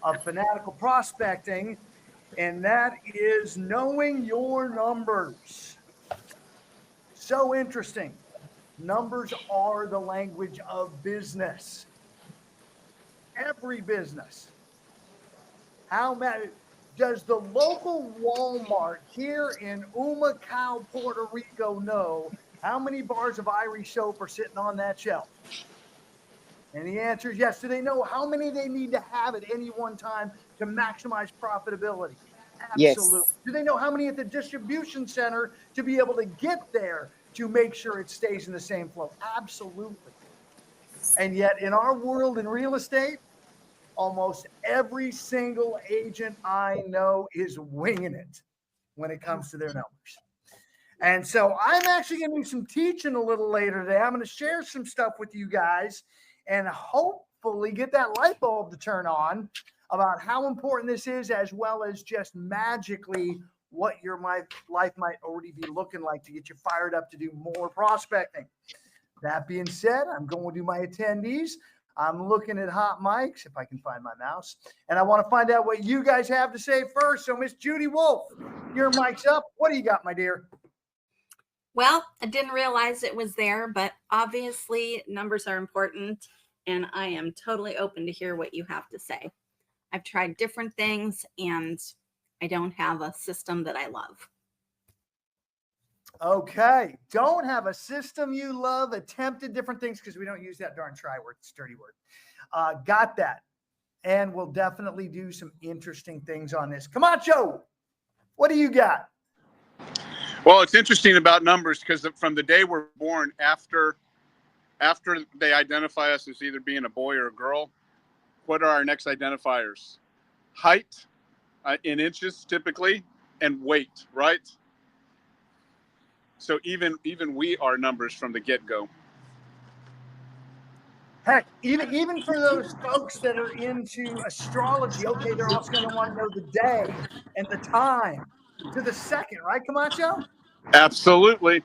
of fanatical prospecting, and that is knowing your numbers. So interesting. Numbers are the language of business. Every business. How many does the local Walmart here in Humacao, Puerto Rico know how many bars of Irish soap are sitting on that shelf? And the answer is yes. Do they know how many they need to have at any one time to maximize profitability? Absolutely. Yes. Do they know how many at the distribution center to be able to get there to make sure it stays in the same flow? Absolutely. And yet, in our world in real estate, almost every single agent I know is winging it when it comes to their numbers. And so I'm actually going to do some teaching a little later today. I'm going to share some stuff with you guys and hopefully get that light bulb to turn on about how important this is, as well as just magically what your life might already be looking like to get you fired up to do more prospecting. That being said, I'm going to do my attendees. I'm looking at hot mics, if I can find my mouse, and I want to find out what you guys have to say first. So, Miss Judy Wolf, your mic's up. What do you got, my dear? Well, I didn't realize it was there, but obviously numbers are important, and I am totally open to hear what you have to say. I've tried different things, and I don't have a system that I love. Okay. Don't have a system you love, attempted different things, because we don't use that darn try word. It's a dirty word. Got that. And we'll definitely do some interesting things on this. Camacho, what do you got? Well, it's interesting about numbers because from the day we're born, after they identify us as either being a boy or a girl, what are our next identifiers? Height in inches typically, and weight, right? So even we are numbers from the get-go. Heck, even for those folks that are into astrology, okay, they're also going to want to know the day and the time to the second, right, Camacho? Absolutely.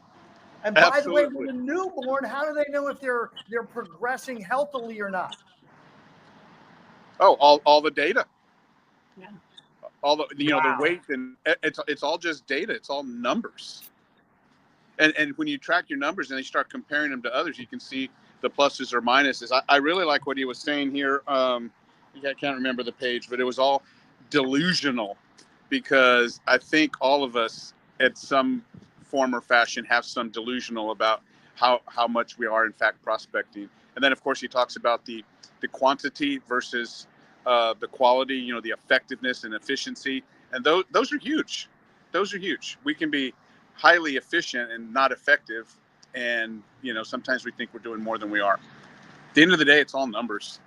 And by the way, with a newborn, how do they know if they're progressing healthily or not? Oh, all the data. Yeah. All the the weight, and it's all just data. It's all numbers. And when you track your numbers and you start comparing them to others, you can see the pluses or minuses. I really like what he was saying here. I can't remember the page, but it was all delusional, because I think all of us at some form or fashion have some delusional about how much we are in fact prospecting. And then of course he talks about the quantity versus the quality, the effectiveness and efficiency. And those are huge. Those are huge. We can be highly efficient and not effective, and sometimes we think we're doing more than we are. At the end of the day, it's all numbers.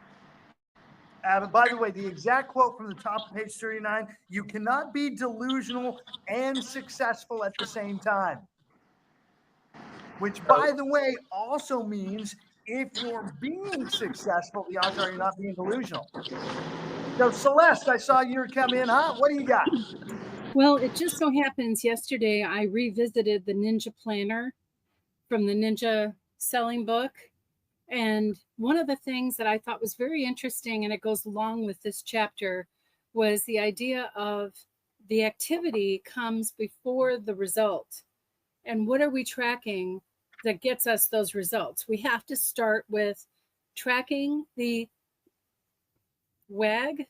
By the way, the exact quote from the top of page 39, you cannot be delusional and successful at the same time. Which, by the way, also means if you're being successful, the odds are you're not being delusional. So, Celeste, I saw you come in hot. What do you got? Well, it just so happens yesterday I revisited the Ninja Planner from the Ninja Selling Book. And one of the things that I thought was very interesting, and it goes along with this chapter, was the idea of the activity comes before the result. And what are we tracking that gets us those results? We have to start with tracking the WAG.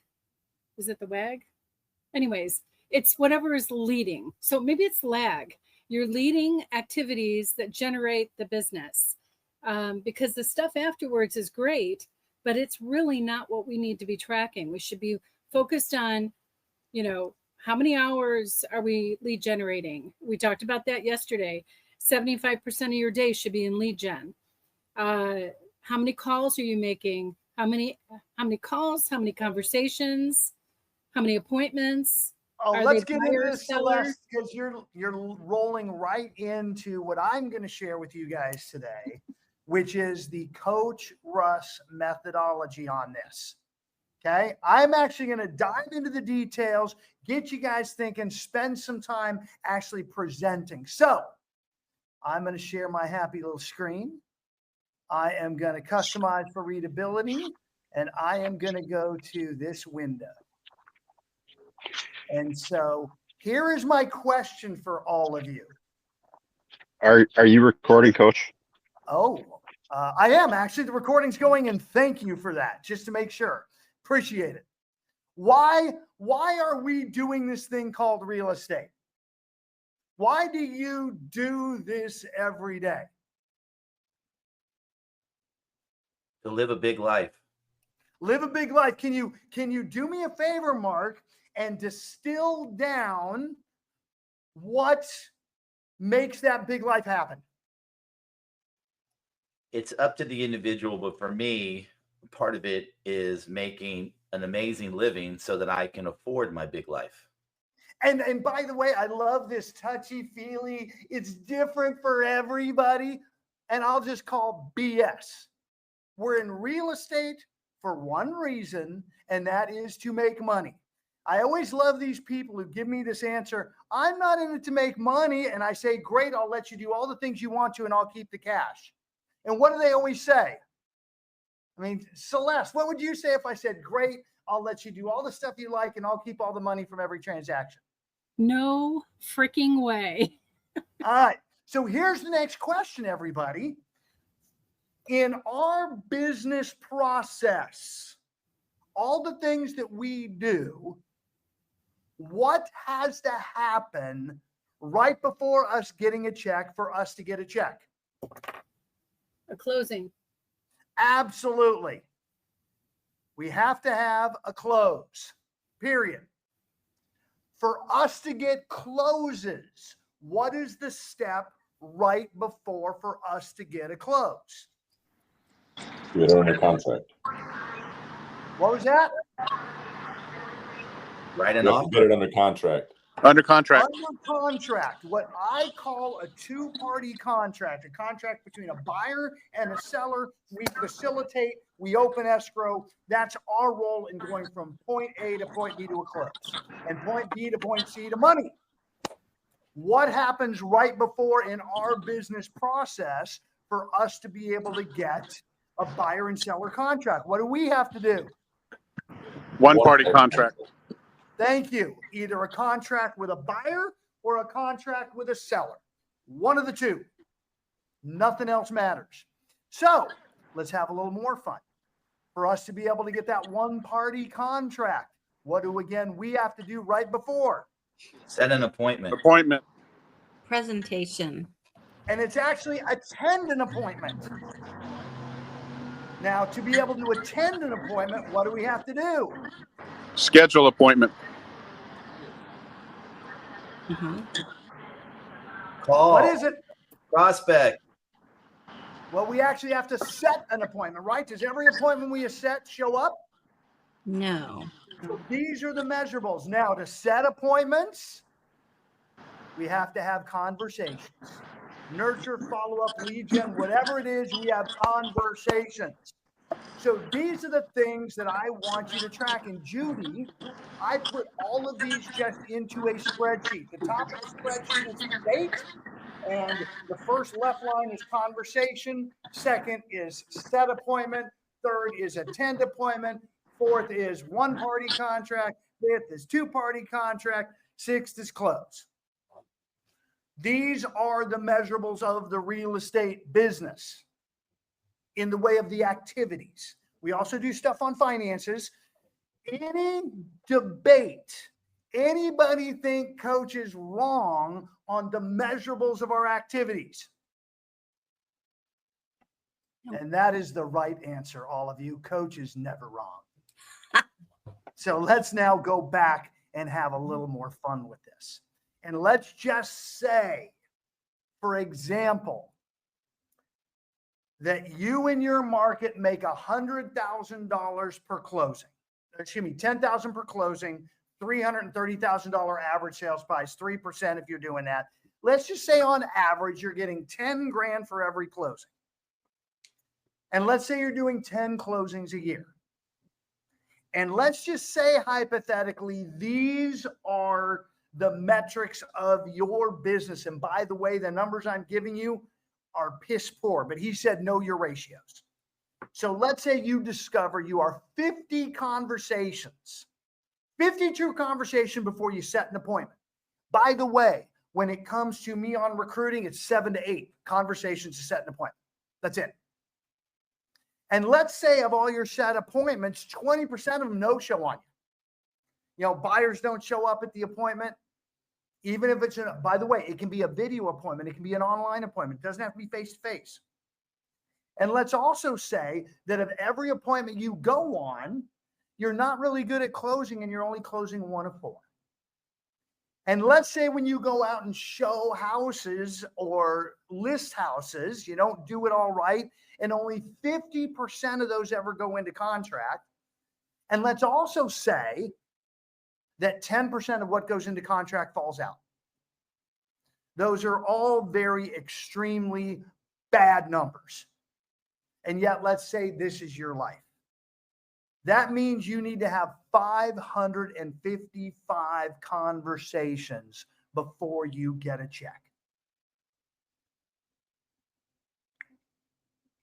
Is it the WAG? Anyways, it's whatever is leading. So maybe it's lag. You're leading activities that generate the business, because the stuff afterwards is great, but it's really not what we need to be tracking. We should be focused on, how many hours are we lead generating? We talked about that yesterday. 75% of your day should be in lead gen. How many calls are you making? How many calls? How many conversations? How many appointments? Oh, let's get into this, Celeste, because you're rolling right into what I'm going to share with you guys today, which is the Coach Russ methodology on this. Okay, I'm actually going to dive into the details, get you guys thinking, spend some time actually presenting. So I'm going to share my happy little screen. I am going to customize for readability, And I am going to go to this window. And so here is my question for all of you. Are you recording, Coach? Oh, I am actually. The recording's going, and thank you for that, just to make sure. Appreciate it. Why are we doing this thing called real estate? Why do you do this every day? To live a big life. Live a big life. Can you do me a favor, Mark, and distill down what makes that big life happen? It's up to the individual, but for me, part of it is making an amazing living so that I can afford my big life. And by the way, I love this touchy-feely. It's different for everybody. And I'll just call BS. We're in real estate for one reason, and that is to make money. I always love these people who give me this answer. I'm not in it to make money. And I say, great, I'll let you do all the things you want to, and I'll keep the cash. And what do they always say? I mean, Celeste, what would you say if I said, great, I'll let you do all the stuff you like, and I'll keep all the money from every transaction? No freaking way. All right. So here's the next question, everybody. In our business process, all the things that we do, what has to happen right before us getting a check for us to get a check? A closing. Absolutely. We have to have a close, period. For us to get closes, what is the step right before for us to get a close? Get it under contract. What was that? Right? You And have to off. get it under contract. Under contract. Under contract, what I call a two-party contract, a contract between a buyer and a seller. We facilitate, we open escrow. That's our role in going from point A to point B to a close, and point B to point C to money. What happens right before in our business process for us to be able to get a buyer and seller contract? What do we have to do? One party contract. Thank you. Either a contract with a buyer or a contract with a seller. One of the two. Nothing else matters. So let's have a little more fun. For us to be able to get that one party contract, what do again we have to do right before? Set an appointment. Appointment. Presentation. And it's actually attend an appointment. Now, to be able to attend an appointment, what do we have to do? Schedule appointment. Call. What is it? Prospect. Well, we actually have to set an appointment, right? Does every appointment we set show up? No. So these are the measurables. Now, to set appointments, we have to have conversations. Nurture, follow-up, lead gen, whatever it is, we have conversations. So these are the things that I want you to track. And Judy, I put all of these just into a spreadsheet. The top of the spreadsheet is date, and the first left line is conversation. Second is set appointment. Third is attend appointment. Fourth is one party contract. Fifth is two party contract. Sixth is close. These are the measurables of the real estate business in the way of the activities. We also do stuff on finances. Any debate, anybody think Coach is wrong on the measurables of our activities? No. And that is the right answer, all of you. Coach is never wrong. So let's now go back and have a little more fun with this. And let's just say, for example, that you in your market make $100,000 per closing. Excuse me, $10,000 per closing, $330,000 average sales price, 3% if you're doing that. Let's just say on average, you're getting 10 grand for every closing. And let's say you're doing 10 closings a year. And let's just say hypothetically, these are the metrics of your business. And by the way, the numbers I'm giving you are piss poor, but he said know your ratios. So let's say you discover you are 50 conversations, 52 conversations before you set an appointment. By the way, when it comes to me on recruiting, it's 7 to 8 conversations to set an appointment. That's it. And let's say of all your set appointments, 20% of them no-show on you. You know, buyers don't show up at the appointment. Even if it's, by the way, it can be a video appointment. It can be an online appointment. It doesn't have to be face-to-face. And let's also say that of every appointment you go on, you're not really good at closing and you're only closing 1 of 4. And let's say when you go out and show houses or list houses, you don't do it all right, and only 50% of those ever go into contract. And let's also say that 10% of what goes into contract falls out. Those are all very extremely bad numbers. And yet, let's say this is your life. That means you need to have 555 conversations before you get a check.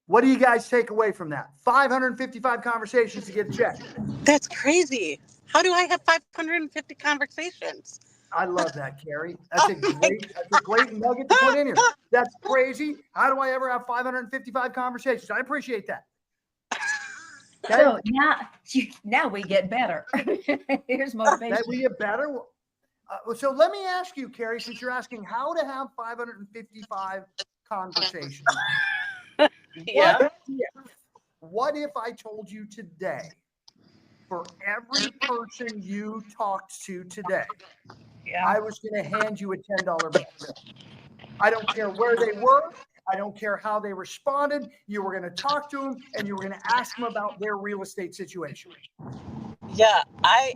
What do you guys take away from that? 555 conversations to get a check. That's crazy. How do I have 550 conversations? I love that, Carrie. That's a great nugget to put in here. That's crazy. How do I ever have 555 conversations? I appreciate that. Okay? So now we get better. Here's motivation. That we get better. So let me ask you, Carrie, since you're asking how to have 555 conversations. Yeah. What if I told you today, for every person you talked to today, I was going to hand you a $10 bill? I don't care where they were. I don't care how they responded. You were going to talk to them and you were going to ask them about their real estate situation. Yeah, I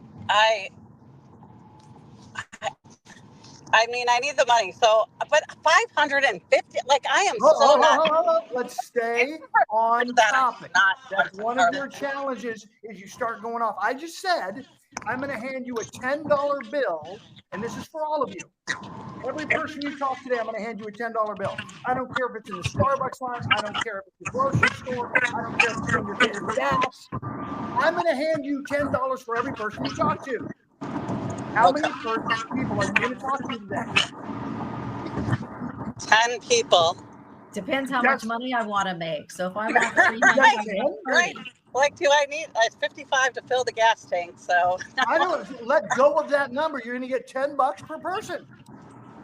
mean, I need the money. So, but 550, like I am so not. Let's stay on topic. That's one of your challenges is you start going off. I just said, I'm going to hand you a $10 bill, and this is for all of you. Every person you talk today, I'm going to hand you a $10 bill. I don't care if it's in the Starbucks line. I don't care if it's the grocery store. I don't care if it's in your favorite gas. I'm going to hand you $10 for every person you talk to. How many people are you going to talk to today? 10 people. Depends how much money I want to make. So if I want 300, Right. Like, do I need 55 to fill the gas tank? So I don't let go of that number. You're going to get $10 per person.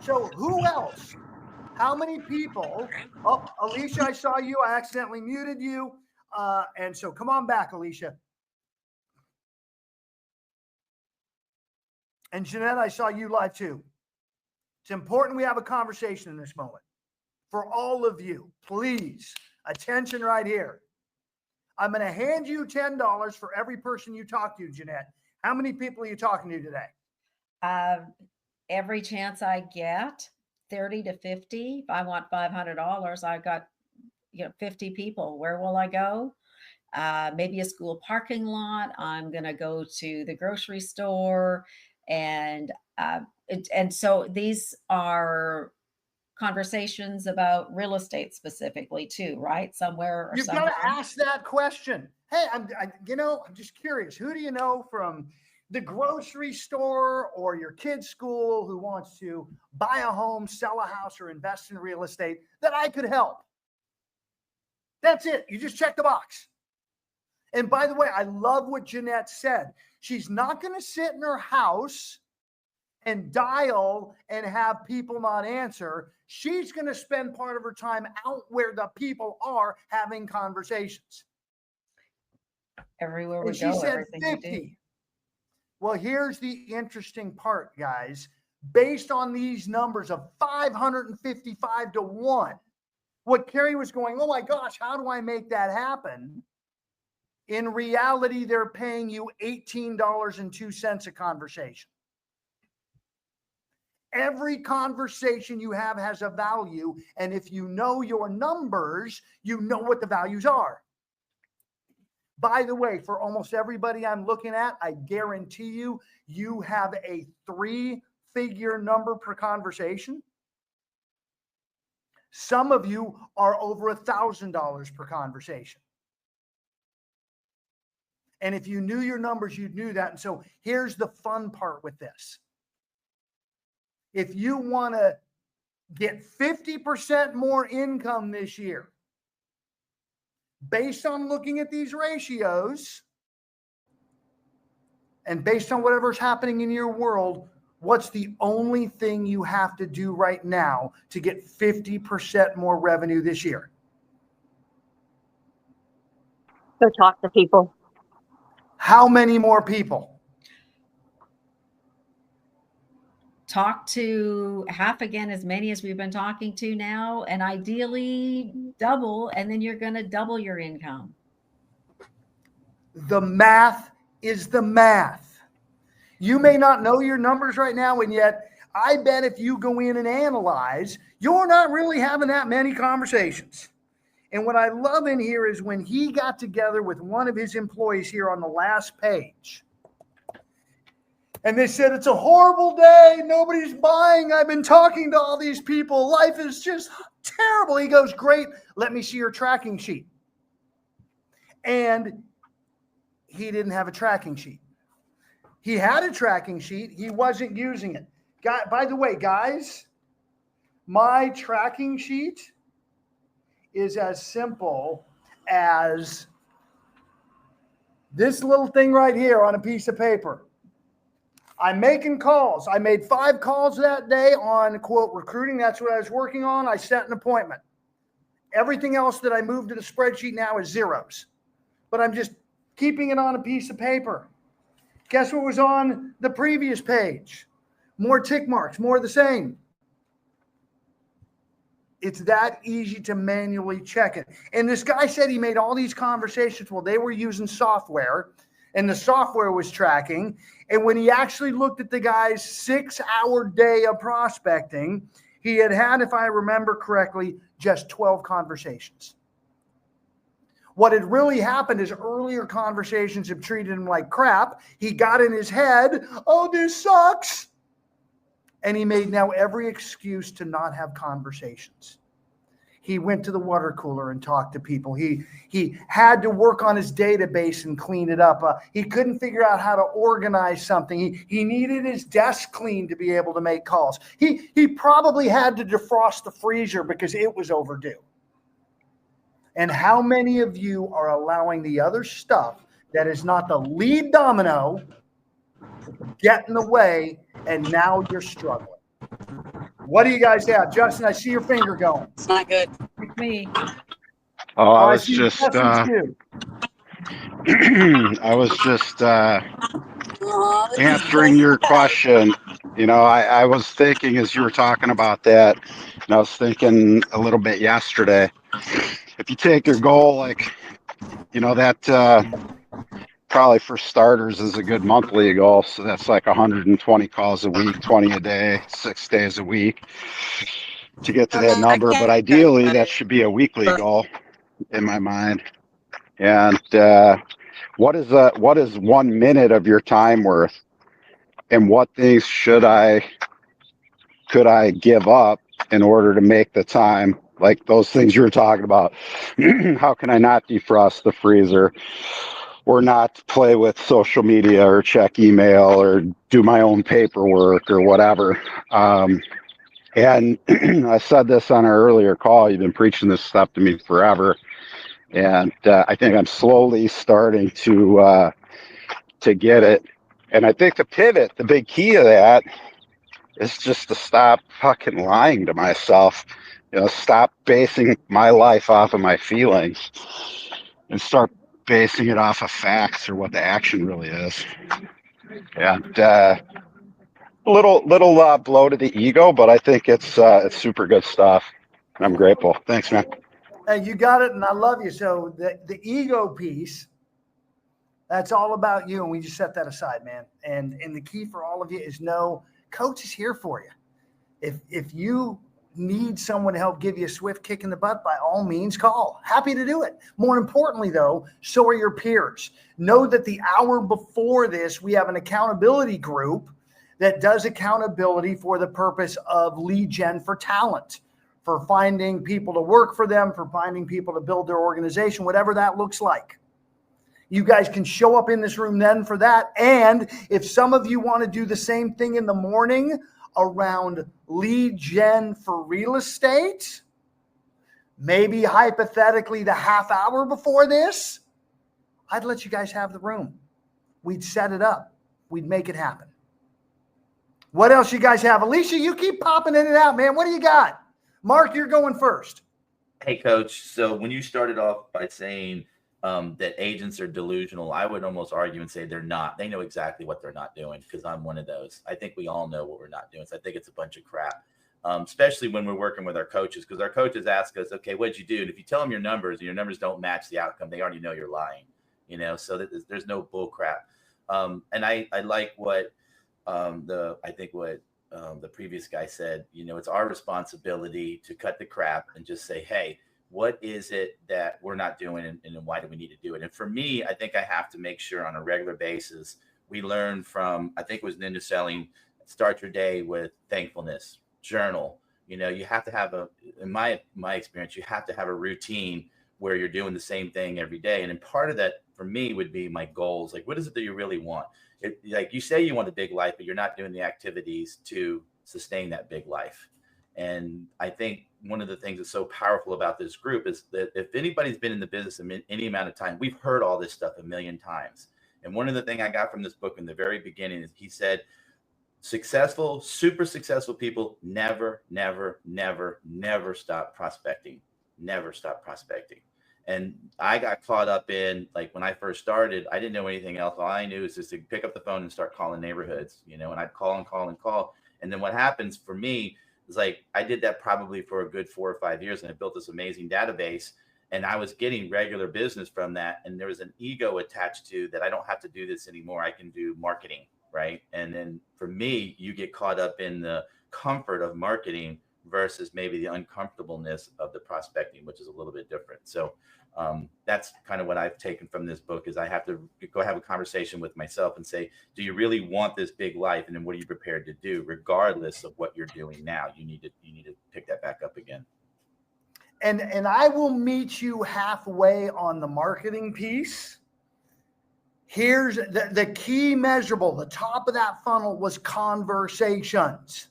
So who else? How many people? Oh, Alicia, I saw you. I accidentally muted you. And so come on back, Alicia. And Jeanette, I saw you live too. It's important we have a conversation in this moment. For all of you, please, attention right here. I'm going to hand you $10 for every person you talk to, Jeanette. How many people are you talking to today? Every chance I get, 30 to 50. If I want $500, I got 50 people. Where will I go? Maybe a school parking lot. I'm going to go to the grocery store. And so these are conversations about real estate specifically too, right? Somewhere or You've got to ask that question. Hey, I'm just curious. Who do you know from the grocery store or your kid's school who wants to buy a home, sell a house, or invest in real estate that I could help? That's it. You just check the box. And by the way, I love what Jeanette said. She's not going to sit in her house and dial and have people not answer. She's going to spend part of her time out where the people are having conversations. Everywhere we and go, she said 50. Well, here's the interesting part, guys. Based on these numbers of 555 to 1, what Carrie was going, oh my gosh, how do I make that happen? In reality, they're paying you $18.02 a conversation. Every conversation you have has a value. And if you know your numbers, you know what the values are. By the way, for almost everybody I'm looking at, I guarantee you, you have a 3-figure number per conversation. Some of you are over $1,000 per conversation. And if you knew your numbers, you'd knew that. And so here's the fun part with this. If you want to get 50% more income this year, based on looking at these ratios and based on whatever's happening in your world, what's the only thing you have to do right now to get 50% more revenue this year? Go talk to people. How many more people? Talk to half again, as many as we've been talking to now, and ideally double, and then you're going to double your income. The math is the math. You may not know your numbers right now, and yet I bet if you go in and analyze, you're not really having that many conversations. And what I love in here is when he got together with one of his employees here on the last page, and they said, it's a horrible day. Nobody's buying. I've been talking to all these people. Life is just terrible. He goes, great. Let me see your tracking sheet. And he didn't have a tracking sheet. He had a tracking sheet. He wasn't using it. By the way, guys, my tracking sheet is as simple as this little thing right here on a piece of paper. I'm making calls. I made 5 calls that day on, quote, recruiting. That's what I was working on. I set an appointment. Everything else that I moved to the spreadsheet now is zeros. But I'm just keeping it on a piece of paper. Guess what was on the previous page? More tick marks, more of the same. It's that easy to manually check it. And this guy said he made all these conversations while they were using software, and the software was tracking. And when he actually looked at the guy's 6-hour day of prospecting, he had, if I remember correctly, just 12 conversations. What had really happened is earlier conversations have treated him like crap. He got in his head, oh, this sucks. And he made now every excuse to not have conversations. He went to the water cooler and talked to people. He had to work on his database and clean it up. He couldn't figure out how to organize something. He needed his desk clean to be able to make calls. He probably had to defrost the freezer because it was overdue. And how many of you are allowing the other stuff that is not the lead domino get in the way, and now you're struggling? What do you guys have? Justin, I see your finger going. It's not good. With me. Oh, I was see just, Justin too. I was just Oh, this is answering so your bad. question. You know, I was thinking as you were talking about that, and I was thinking a little bit yesterday. If you take your goal, like, you know, that probably for starters is a good monthly goal. So that's like 120 calls a week, 20 a day, 6 days a week to get to that I number. can't But ideally, but that should be a weekly goal in my mind. And what is 1 minute of your time worth? And what things could I give up in order to make the time? Like those things you were talking about. How can I not defrost the freezer, or not play with social media, or check email, or do my own paperwork, or whatever? And I said this on our earlier call. You've been preaching this stuff to me forever, and I think I'm slowly starting to get it. And I think the pivot, the big key of that, is just to stop fucking lying to myself. You know, stop basing my life off of my feelings and start basing it off of facts or what the action really is. And little blow to the ego, but I think it's super good stuff. I'm grateful. Thanks, man. Hey, you got it, and I love you. So the ego piece, that's all about you, and we just set that aside, man. And the key for all of you is know Coach is here for you. If you need someone to help give you a swift kick in the butt, by all means call. Happy to do it. More importantly, though, so are your peers. Know that the hour before this, we have an accountability group that does accountability for the purpose of lead gen for talent, for finding people to work for them, for finding people to build their organization, whatever that looks like. You guys can show up in this room then for that. And if some of you want to do the same thing in the morning around lead gen for real estate, maybe hypothetically the half hour before this, I'd let you guys have the room. We'd set it up. We'd make it happen. What else you guys have? Alicia, you keep popping in and out, man. What do you got? Mark, you're going first. Hey, Coach. So when you started off by saying that agents are delusional, I would almost argue and say they're not. They know exactly what they're not doing, because I'm one of those. I think we all know what we're not doing. So I think it's a bunch of crap, especially when we're working with our coaches, because our coaches ask us, okay, what'd you do? And if you tell them your numbers and your numbers don't match the outcome, they already know you're lying, so that there's no bull crap. And I like what the previous guy said. It's our responsibility to cut the crap and just say, hey, what is it that we're not doing, and why do we need to do it? And for me, I think I have to make sure on a regular basis we learn from, I think it was Ninja Selling, start your day with thankfulness, journal. You have to have in my experience, you have to have a routine where you're doing the same thing every day. And then part of that for me would be my goals. Like, what is it that you really want? Like you say you want a big life, but you're not doing the activities to sustain that big life. And I think one of the things that's so powerful about this group is that if anybody's been in the business any amount of time, we've heard all this stuff a million times. And one of the things I got from this book in the very beginning is he said, successful, super successful people never, never, never, never stop prospecting. Never stop prospecting. And I got caught up in, like, when I first started, I didn't know anything else. All I knew is just to pick up the phone and start calling neighborhoods, and I'd call and call and call. And then what happens for me is, like, I did that probably for a good 4 or 5 years, and I built this amazing database, and I was getting regular business from that. And there was an ego attached to that. I don't have to do this anymore. I can do marketing, right? And then for me, you get caught up in the comfort of marketing versus maybe the uncomfortableness of the prospecting, which is a little bit different. So that's kind of what I've taken from this book, is I have to go have a conversation with myself and say, do you really want this big life? And then what are you prepared to do? Regardless of what you're doing now, you need to pick that back up again. And I will meet you halfway on the marketing piece. Here's the key measurable. The top of that funnel was conversations.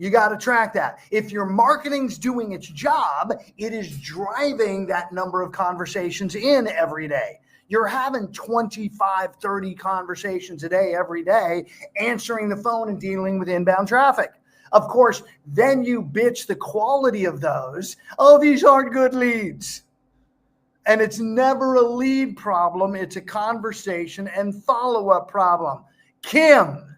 You got to track that. If your marketing's doing its job, it is driving that number of conversations in every day. You're having 25, 30 conversations a day, every day, answering the phone and dealing with inbound traffic. Of course, then you bitch the quality of those. Oh, these aren't good leads. And it's never a lead problem. It's a conversation and follow-up problem. Kim,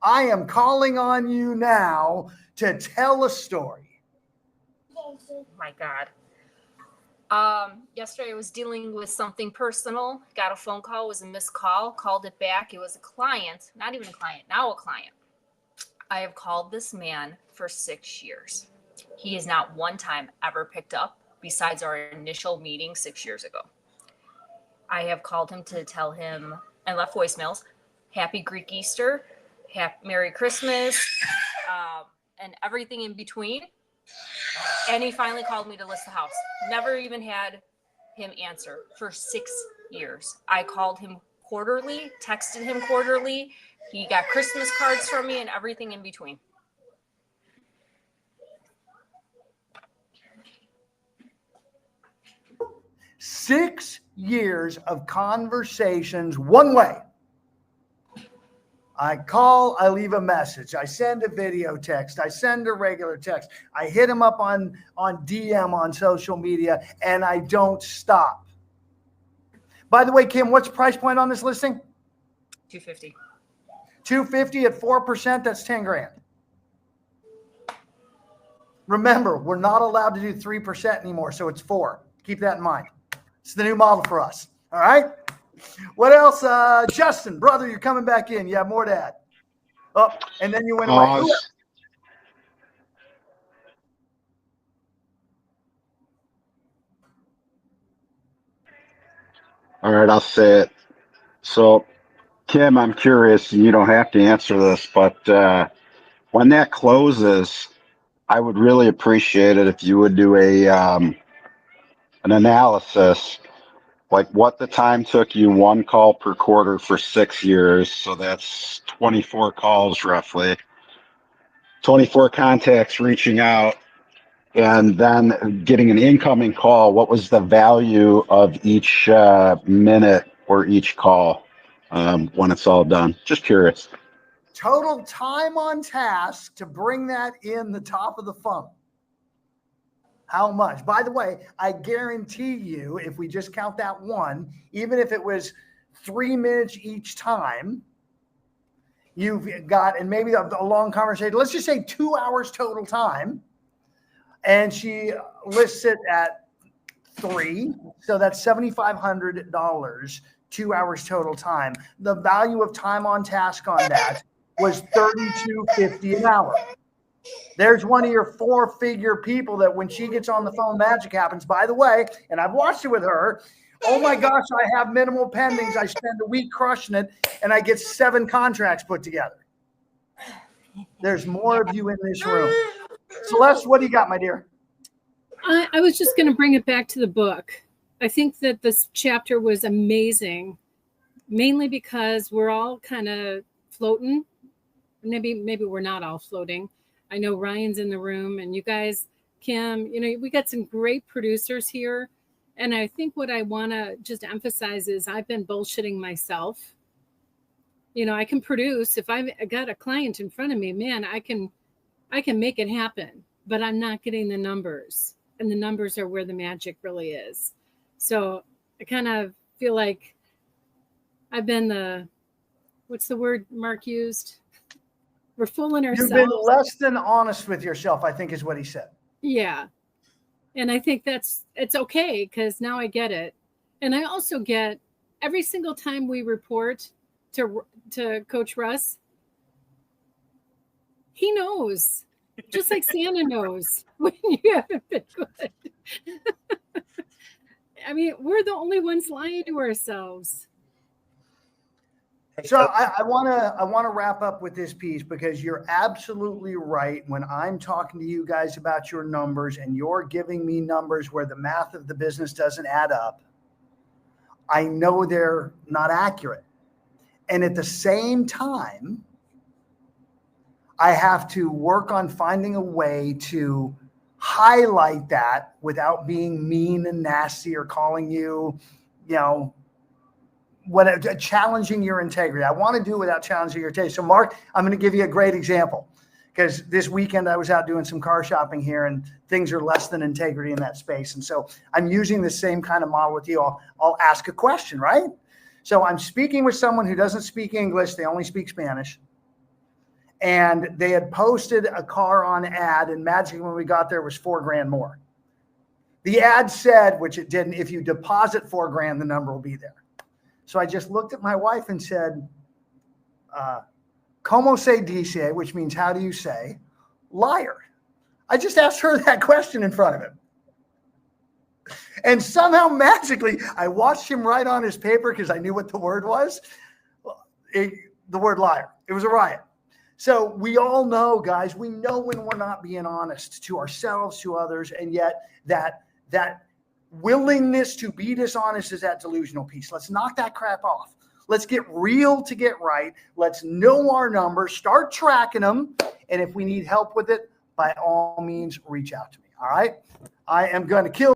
I am calling on you now to tell a story. Oh my God. Yesterday I was dealing with something personal, got a phone call, it was a missed call, called it back. It was a client, not even a client, now a client. I have called this man for 6 years. He has not one time ever picked up besides our initial meeting 6 years ago. I have called him to tell him and left voicemails, Happy Greek Easter, Merry Christmas, and everything in between. And he finally called me to list the house. Never even had him answer for 6 years. I called him quarterly, texted him quarterly. He got Christmas cards from me and everything in between. Six years of conversations one way. I call, I leave a message. I send a video text. I send a regular text. I hit him up on DM on social media, and I don't stop. By the way, Kim, what's the price point on this listing? $250. $250 at 4%, that's 10 grand. Remember, we're not allowed to do 3% anymore, so it's 4. Keep that in mind. It's the new model for us. All right? What else? Justin, brother, you're coming back in. You have more to add. Oh, and then you went away. All right, I'll say it. So, Kim, I'm curious, and you don't have to answer this, but when that closes, I would really appreciate it if you would do an analysis like what the time took you 1 call per quarter for 6 years. So that's 24 calls roughly, 24 contacts reaching out, and then getting an incoming call. What was the value of each minute or each call when it's all done? Just curious. Total time on task to bring that in the top of the funnel. How much? By the way, I guarantee you, if we just count that one, even if it was 3 minutes each time, you've got, and maybe a long conversation, let's just say 2 hours total time. And she lists it at 3. So that's $7,500, 2 hours total time. The value of time on task on that was $32.50 an hour. There's one of your 4-figure people that when she gets on the phone, magic happens. By the way, and I've watched it with her. Oh my gosh, I have minimal pendings. I spend a week crushing it, and I get 7 contracts put together. There's more of you in this room. Celeste, what do you got, my dear? I was just going to bring it back to the book. I think that this chapter was amazing, mainly because we're all kind of floating. Maybe we're not all floating. I know Ryan's in the room, and you guys, Kim, we got some great producers here. And I think what I want to just emphasize is I've been bullshitting myself. I can produce. If I got a client in front of me, man, I can make it happen, but I'm not getting the numbers, and the numbers are where the magic really is. So I kind of feel like I've been what's the word Mark used? We're fooling ourselves. You've been less than honest with yourself, I think is what he said. Yeah. And I think it's okay, because now I get it. And I also get every single time we report to Coach Russ, he knows, just like Santa knows when you haven't been good. I mean, we're the only ones lying to ourselves. So I want to wrap up with this piece, because you're absolutely right. When I'm talking to you guys about your numbers and you're giving me numbers where the math of the business doesn't add up, I know they're not accurate. And at the same time, I have to work on finding a way to highlight that without being mean and nasty or calling you, challenging your integrity. I want to do it without challenging your integrity. So Mark, I'm going to give you a great example, because this weekend I was out doing some car shopping here, and things are less than integrity in that space. And so I'm using the same kind of model with you. I'll ask a question, right? So I'm speaking with someone who doesn't speak English. They only speak Spanish. And they had posted a car on ad, and magically when we got there, it was $4,000 more. The ad said, which it didn't, if you deposit $4,000, the number will be there. So I just looked at my wife and said, "Como se dice," which means how do you say liar? I just asked her that question in front of him. And somehow magically, I watched him write on his paper, because I knew what the word was, the word liar. It was a riot. So we all know, guys, we know when we're not being honest to ourselves, to others, and yet that willingness to be dishonest is that delusional piece. Let's knock that crap off. Let's get real to get right. Let's know our numbers, start tracking them. And if we need help with it, by all means, reach out to me. All right. I am going to kill